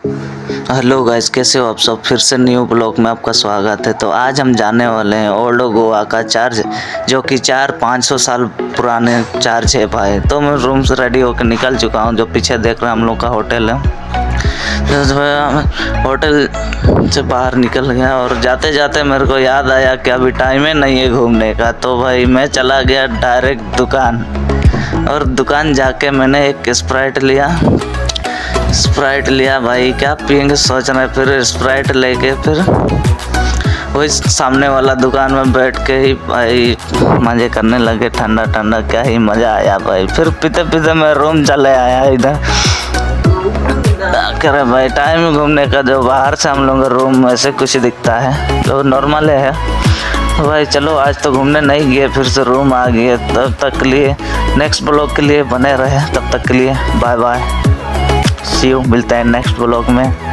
Hello guys, कैसे हो आप सब। फिर से न्यू ब्लॉग में आपका स्वागत है। तो आज हम जाने वाले हैं ओल्ड गोवा का चर्च, जो कि 400-500 साल पुराने चर्च है भाई। तो मैं रूम से रेडी होकर निकल चुका हूं। जो पीछे देख रहे हैं हम लोग का होटल है। तो होटल से बाहर निकल गया और जाते जाते मेरे को याद आया कि अभी टाइम ही नहीं है घूमने का। तो भाई मैं चला गया डायरेक्ट दुकान, और दुकान जाके मैंने एक स्प्राइट लिया भाई। क्या पियेंगे सोच रहे, फिर स्प्राइट लेके फिर वही सामने वाला दुकान में बैठ के ही भाई मज़े करने लगे। ठंडा ठंडा क्या ही मज़ा आया भाई। फिर पीते पीते मैं रूम चले आया इधर। करे भाई, टाइम घूमने का जो बाहर से हम लोग का रूम ऐसे कुछ दिखता है तो नॉर्मल है। तो भाई चलो, आज तो घूमने नहीं गए, फिर से रूम आ गए। तब तक के लिए नेक्स्ट ब्लॉग के लिए बने रहे। तब तक के लिए बाय बाय, सी यू, मिलते हैं नेक्स्ट ब्लॉग में।